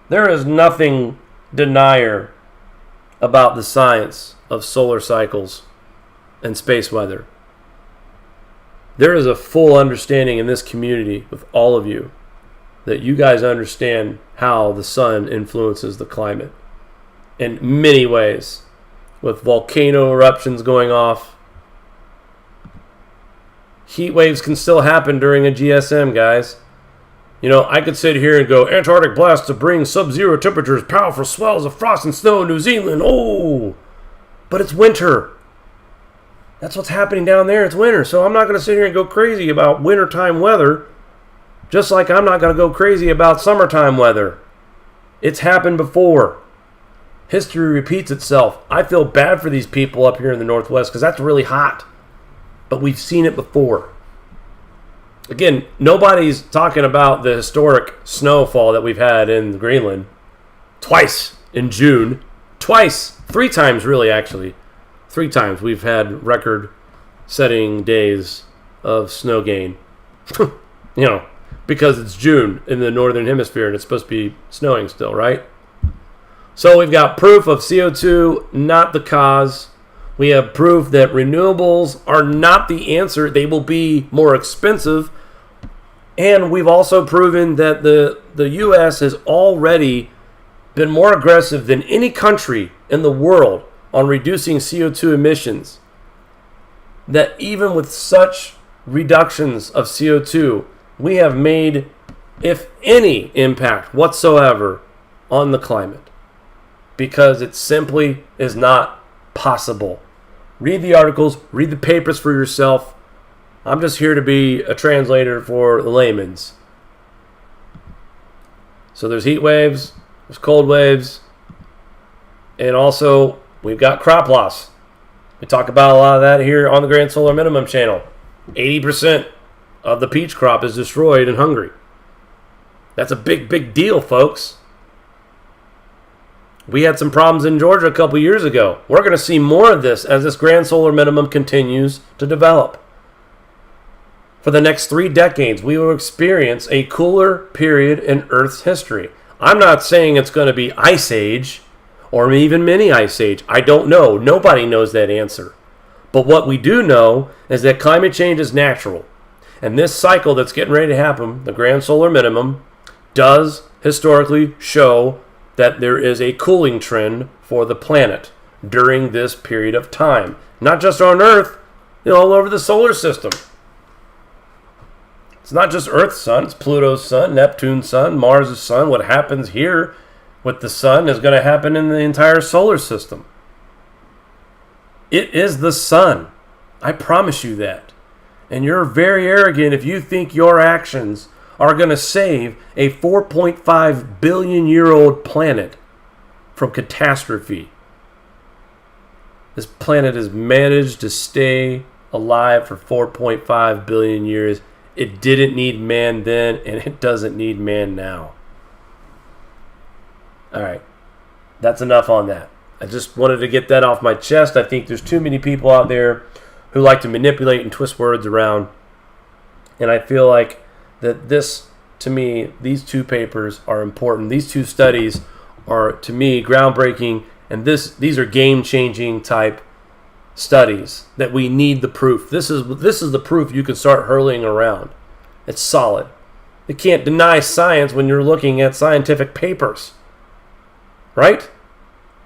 There is nothing denier about the science of solar cycles and space weather. There is a full understanding in this community with all of you that you guys understand how the sun influences the climate in many ways, with volcano eruptions going off. Heat waves can still happen during a GSM, guys. You know, I could sit here and go, Antarctic blasts to bring sub-zero temperatures, powerful swells of frost and snow in New Zealand. Oh, but it's winter. That's what's happening down there. It's winter. So I'm not going to sit here and go crazy about wintertime weather, just like I'm not going to go crazy about summertime weather. It's happened before. History repeats itself. I feel bad for these people up here in the Northwest because that's really hot. But we've seen it before. Again, nobody's talking about the historic snowfall that we've had in Greenland. Twice in June. Twice. 3 times, really, actually. 3 times we've had record-setting days of snow gain. You know, because it's June in the northern hemisphere and it's supposed to be snowing still, right? So we've got proof of CO2 not the cause. We have proof that renewables are not the answer. They will be more expensive. And we've also proven that the U.S. has already been more aggressive than any country in the world on reducing CO2 emissions. That even with such reductions of CO2, we have made, if any, impact whatsoever on the climate. Because it simply is not possible. Read the articles, read the papers for yourself. I'm just here to be a translator for the layman's. So there's heat waves, there's cold waves, and also we've got crop loss. We talk about a lot of that here on the Grand Solar Minimum channel. 80% of the peach crop is destroyed in Hungary. That's a big, big deal, folks. We had some problems in Georgia a couple years ago. We're going to see more of this as this Grand Solar Minimum continues to develop. For the next 3 decades, we will experience a cooler period in Earth's history. I'm not saying it's going to be Ice Age or even mini Ice Age. I don't know. Nobody knows that answer. But what we do know is that climate change is natural. And this cycle that's getting ready to happen, the Grand Solar Minimum, does historically show that there is a cooling trend for the planet during this period of time. Not just on Earth, all over the solar system. It's not just Earth's sun, it's Pluto's sun, Neptune's sun, Mars' sun. What happens here with the sun is going to happen in the entire solar system. It is the sun. I promise you that. And you're very arrogant if you think your actions are going to save a 4.5 billion-year-old planet from catastrophe. This planet has managed to stay alive for 4.5 billion years. It didn't need man then, and it doesn't need man now. All right. That's enough on that. I just wanted to get that off my chest. I think there's too many people out there who like to manipulate and twist words around. And I feel like that this, to me, these 2 papers are important. These 2 studies are, to me, groundbreaking. And these are game-changing type studies that we need the proof. This is the proof you can start hurling around. It's solid. You can't deny science when you're looking at scientific papers. Right?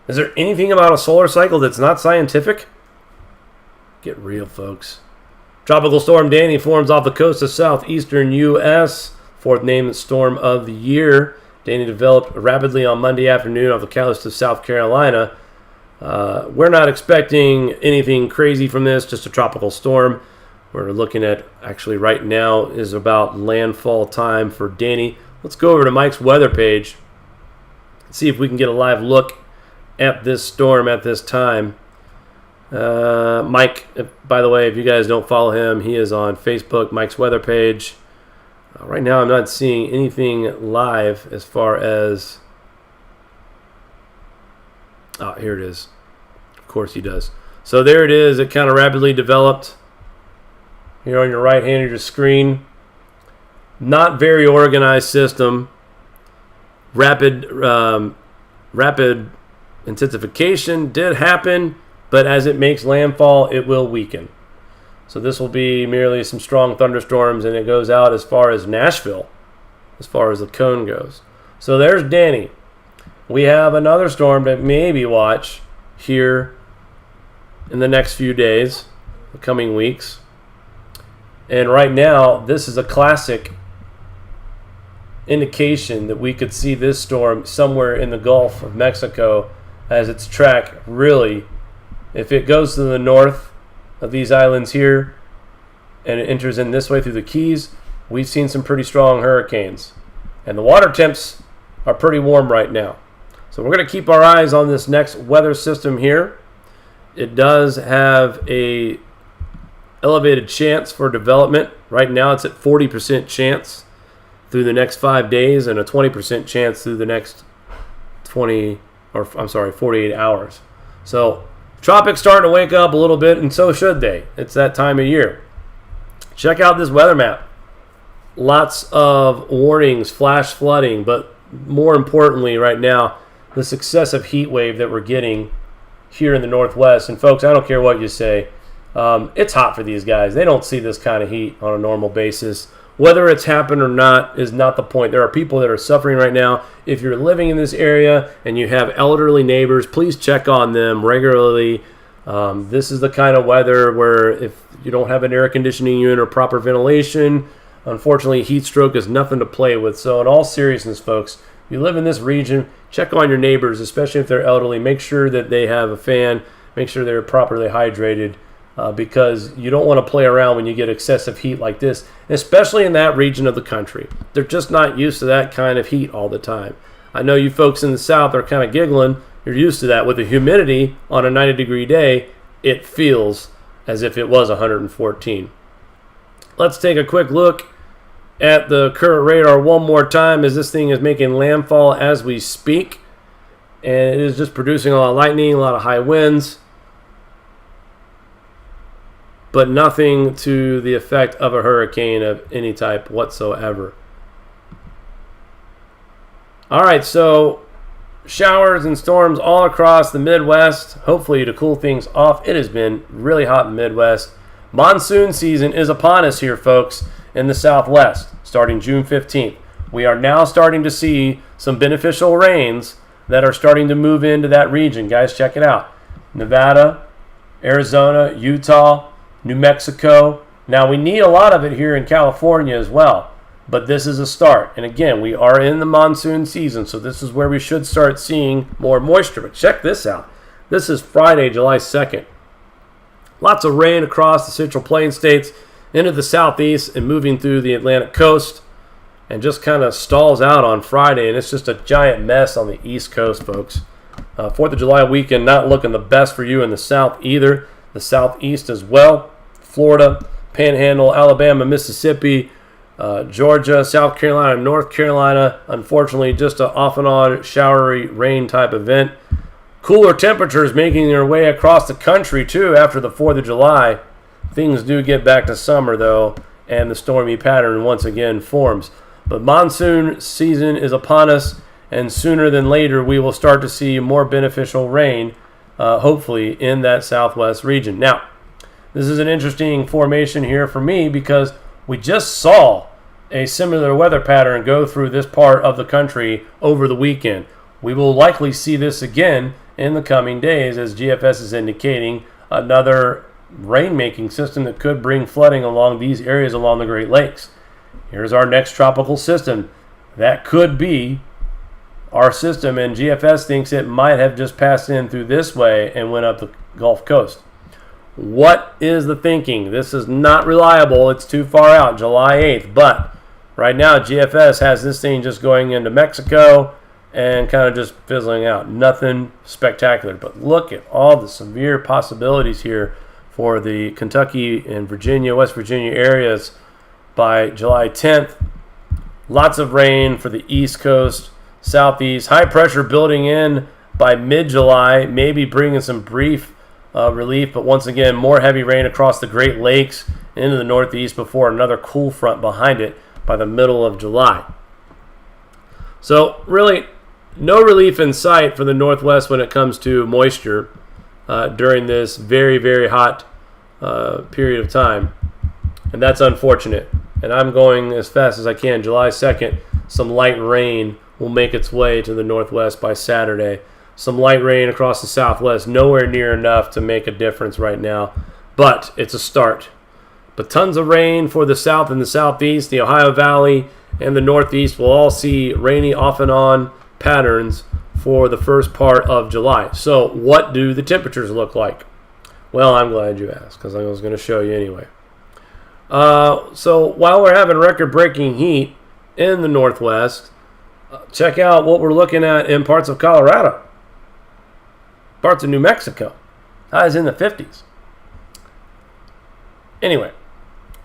Is there anything about a solar cycle that's not scientific? Get real, folks. Tropical storm Danny forms off the coast of southeastern U.S. 4th named storm of the year. Danny developed rapidly on Monday afternoon off the coast of South Carolina. We're not expecting anything crazy from this, just a tropical storm. We're looking at, actually right now, is about landfall time for Danny. Let's go over to Mike's weather page. See if we can get a live look at this storm at this time. Mike, by the way, if you guys don't follow him, he is on Facebook, Mike's weather page. Right now I'm not seeing anything live as far as... Oh, here it is. Of course he does. So there it is. It kind of rapidly developed here on your right hand of your screen. Not very organized system. Rapid intensification did happen, but as it makes landfall, it will weaken. So this will be merely some strong thunderstorms, and it goes out as far as Nashville, as far as the cone goes. So there's Danny. We have another storm that maybe watch here in the next few days, the coming weeks. And right now, this is a classic indication that we could see this storm somewhere in the Gulf of Mexico as its track really, if it goes to the north of these islands here and it enters in this way through the Keys, we've seen some pretty strong hurricanes. And the water temps are pretty warm right now. So we're going to keep our eyes on this next weather system here. It does have a elevated chance for development. Right now it's at 40% chance through the next 5 days and a 20% chance through the next 48 hours. So tropics starting to wake up a little bit, and so should they. It's that time of year. Check out this weather map. Lots of warnings, flash flooding, but more importantly right now, the successive heat wave that we're getting here in the Northwest. And folks, I don't care what you say. It's hot for these guys. They don't see this kind of heat on a normal basis. Whether it's happened or not is not the point. There are people that are suffering right now. If you're living in this area and you have elderly neighbors, please check on them regularly. This is the kind of weather where if you don't have an air conditioning unit or proper ventilation, unfortunately, heat stroke is nothing to play with. So in all seriousness, folks, if you live in this region, check on your neighbors, especially if they're elderly. Make sure that they have a fan. Make sure they're properly hydrated. Because you don't want to play around when you get excessive heat like this, especially in that region of the country. They're just not used to that kind of heat all the time. I know you folks in the south are kind of giggling. You're used to that. With the humidity on a 90-degree day, it feels as if it was 114. Let's take a quick look at the current radar one more time as this thing is making landfall as we speak. And it is just producing a lot of lightning, a lot of high winds, but nothing to the effect of a hurricane of any type whatsoever. All right, so showers and storms all across the Midwest, hopefully to cool things off. It has been really hot in the Midwest. Monsoon season is upon us here, folks, in the Southwest, starting June 15th. We are now starting to see some beneficial rains that are starting to move into that region. Guys, check it out. Nevada, Arizona, Utah, New Mexico. Now, we need a lot of it here in California as well, but this is a start. And again, we are in the monsoon season, so this is where we should start seeing more moisture. But check this out. This is Friday, July 2nd. Lots of rain across the Central Plains states into the southeast and moving through the Atlantic coast, and just kind of stalls out on Friday, and it's just a giant mess on the East Coast, folks. 4th of July weekend not looking the best for you in the South either. The Southeast as well. Florida, Panhandle, Alabama, Mississippi, Georgia, South Carolina, North Carolina. Unfortunately, just an off and on showery rain type event. Cooler temperatures making their way across the country too after the 4th of July. Things do get back to summer though, and the stormy pattern once again forms. But monsoon season is upon us, and sooner than later we will start to see more beneficial rain, hopefully in that southwest region. Now, this is an interesting formation here for me because we just saw a similar weather pattern go through this part of the country over the weekend. We will likely see this again in the coming days as GFS is indicating another rain-making system that could bring flooding along these areas along the Great Lakes. Here's our next tropical system. That could be our system, and GFS thinks it might have just passed in through this way and went up the Gulf Coast. What is the thinking? This is not reliable. It's too far out, July 8th. But right now, GFS has this thing just going into Mexico and kind of just fizzling out. Nothing spectacular. But look at all the severe possibilities here for the Kentucky and Virginia, West Virginia areas by July 10th. Lots of rain for the East Coast, Southeast. High pressure building in by mid-July, maybe bringing some brief relief, but once again, more heavy rain across the Great Lakes into the Northeast before another cool front behind it by the middle of July. So really, no relief in sight for the Northwest when it comes to moisture during this very, very hot period of time. And that's unfortunate. And I'm going as fast as I can. July 2nd, some light rain will make its way to the Northwest by Saturday. Some light rain across the Southwest, nowhere near enough to make a difference right now. But it's a start. But tons of rain for the South and the Southeast, the Ohio Valley, and the Northeast will all see rainy off and on patterns for the first part of July. So what do the temperatures look like? Well, I'm glad you asked, because I was going to show you anyway. So while we're having record-breaking heat in the Northwest, check out what we're looking at in parts of Colorado, parts of New Mexico. Highs in the 50s. Anyway,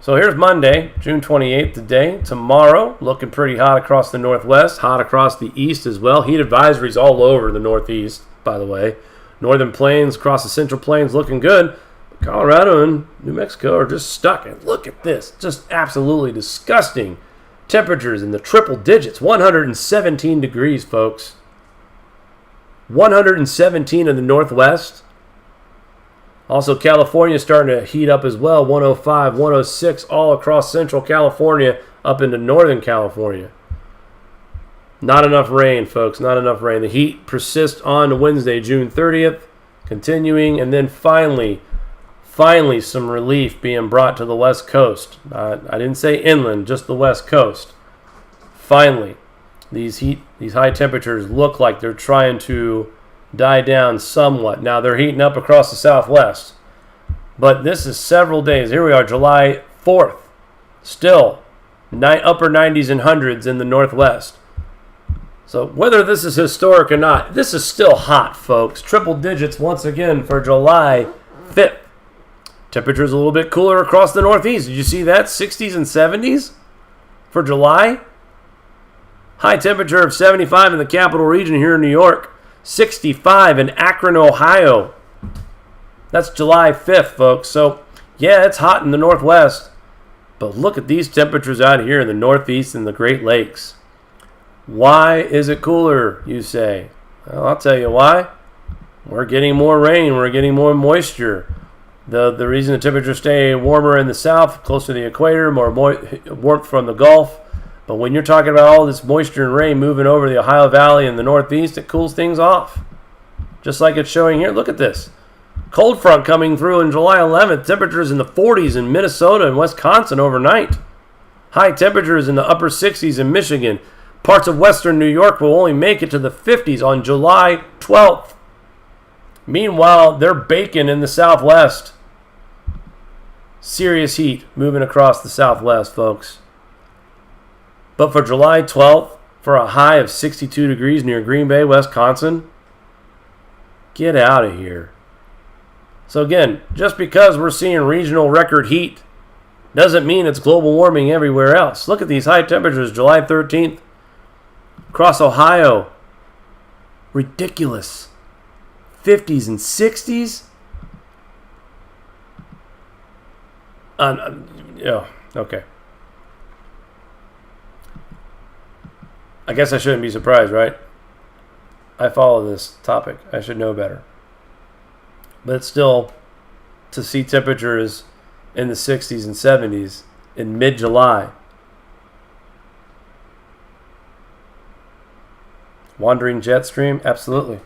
so here's Monday, June 28th today. Tomorrow, looking pretty hot across the Northwest, hot across the East as well. Heat advisories all over the Northeast, by the way. Northern Plains, across the Central Plains, looking good. Colorado and New Mexico are just stuck. And look at this, just absolutely disgusting temperatures in the triple digits. 117 degrees, folks. 117 in the Northwest. Also, California starting to heat up as well. 105, 106 all across Central California up into Northern California. Not enough rain, folks. Not enough rain. The heat persists on to Wednesday, June 30th, continuing, and then finally some relief being brought to the West Coast. I didn't say inland, just the West Coast. Finally, these high temperatures look like they're trying to die down somewhat. Now they're heating up across the Southwest, but this is several days. Here we are, July 4th, still upper 90s and hundreds in the Northwest. So whether this is historic or not, this is still hot, folks. Triple digits once again for July 5th. Temperatures a little bit cooler across the Northeast. Did you see that? 60s and 70s for July. High temperature of 75 in the capital region here in New York. 65 in Akron, Ohio. That's July 5th, folks. So, yeah, it's hot in the Northwest. But look at these temperatures out here in the Northeast and the Great Lakes. Why is it cooler, you say? Well, I'll tell you why. We're getting more rain. We're getting more moisture. The reason the temperatures stay warmer in the south, closer to the equator, more warmth from the Gulf. But when you're talking about all this moisture and rain moving over the Ohio Valley and the Northeast, it cools things off. Just like it's showing here. Look at this. Cold front coming through on July 11th. Temperatures in the 40s in Minnesota and Wisconsin overnight. High temperatures in the upper 60s in Michigan. Parts of western New York will only make it to the 50s on July 12th. Meanwhile, they're baking in the Southwest. Serious heat moving across the Southwest, folks. But for July 12th, for a high of 62 degrees near Green Bay, Wisconsin, get out of here. So again, just because we're seeing regional record heat doesn't mean it's global warming everywhere else. Look at these high temperatures, July 13th, across Ohio. Ridiculous. 50s and 60s. Okay. I guess I shouldn't be surprised, right? I follow this topic. I should know better. But still, to see temperatures in the 60s and 70s in mid-July. Wandering jet stream? Absolutely.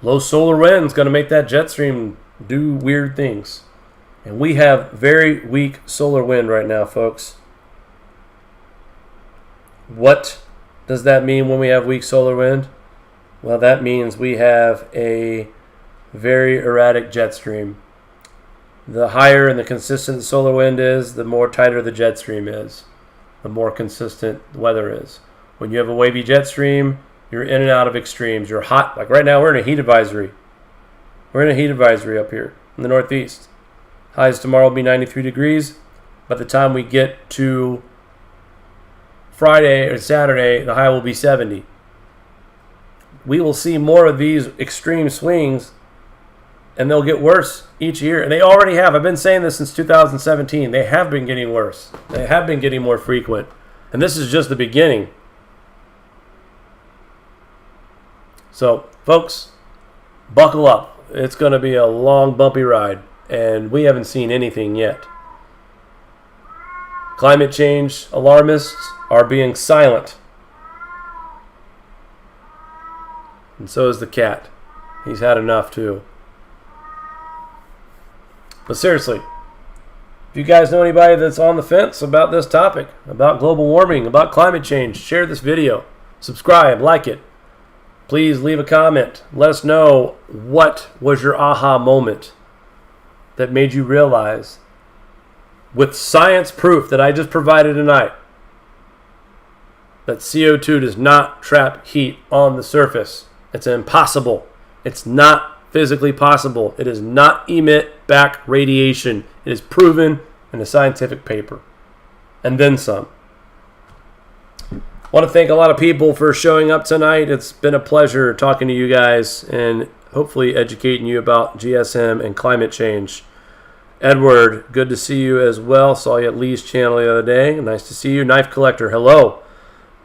Low solar wind's going to make that jet stream do weird things. And we have very weak solar wind right now, folks. What does that mean when we have weak solar wind? Well, that means we have a very erratic jet stream. The higher and the consistent the solar wind is, the more tighter the jet stream is, the more consistent the weather is. When you have a wavy jet stream, you're in and out of extremes. You're hot. Like right now, we're in a heat advisory. We're in a heat advisory up here in the Northeast. Highs tomorrow will be 93 degrees. By the time we get to Friday or Saturday, the high will be 70. We will see more of these extreme swings And they'll get worse each year. And they already have. I've been saying this since 2017. They have been getting worse. They have been getting more frequent. And this is just the beginning. So, folks, buckle up. It's going to be a long, bumpy ride. And we haven't seen anything yet. Climate change alarmists are being silent. And so is the cat. He's had enough too. But seriously, if you guys know anybody that's on the fence about this topic, about global warming, about climate change, share this video. Subscribe, like it. Please leave a comment. Let us know what was your aha moment that made you realize, with science proof that I just provided tonight, that CO2 does not trap heat on the surface. It's impossible. It's not physically possible. It does not emit back radiation. It is proven in a scientific paper. And then some. I want to thank a lot of people for showing up tonight. It's been a pleasure talking to you guys and hopefully educating you about GSM and climate change. Edward, good to see you as well. Saw you at Lee's channel the other day. Nice to see you. Knife Collector, hello.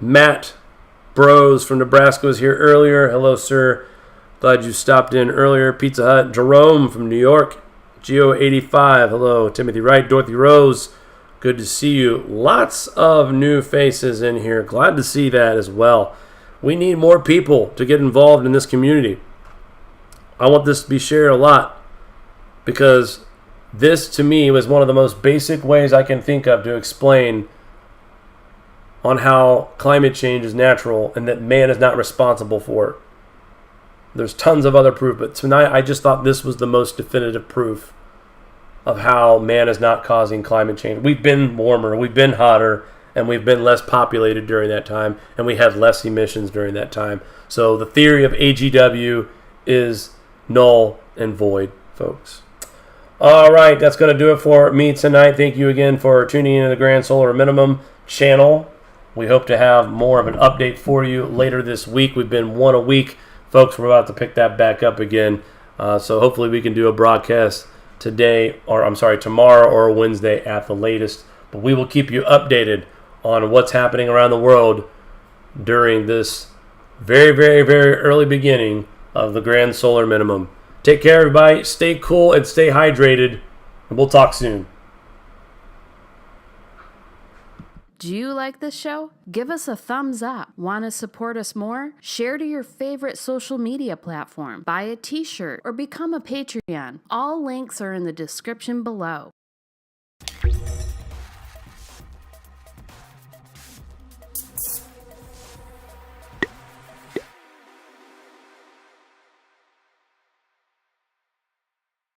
Matt Bros from Nebraska was here earlier. Hello, sir. Glad you stopped in earlier. Pizza Hut. Jerome from New York. Geo85. Hello. Timothy Wright. Dorothy Rose. Good to see you. Lots of new faces in here. Glad to see that as well. We need more people to get involved in this community. I want this to be shared a lot because this, to me, was one of the most basic ways I can think of to explain on how climate change is natural and that man is not responsible for it. There's tons of other proof, but tonight I just thought this was the most definitive proof of how man is not causing climate change. We've been warmer, we've been hotter, and we've been less populated during that time, and we had less emissions during that time. So the theory of AGW is null and void, folks. All right, that's going to do it for me tonight. Thank you again for tuning into the Grand Solar Minimum channel. We hope to have more of an update for you later this week. We've been one a week. Folks, we're about to pick that back up again. So hopefully we can do a broadcast tomorrow or Wednesday at the latest. But we will keep you updated on what's happening around the world during this very, very, very early beginning of the Grand Solar Minimum. Take care, everybody. Stay cool and stay hydrated. And we'll talk soon. Do you like this show? Give us a thumbs up. Want to support us more? Share to your favorite social media platform. Buy a t-shirt or become a Patreon. All links are in the description below.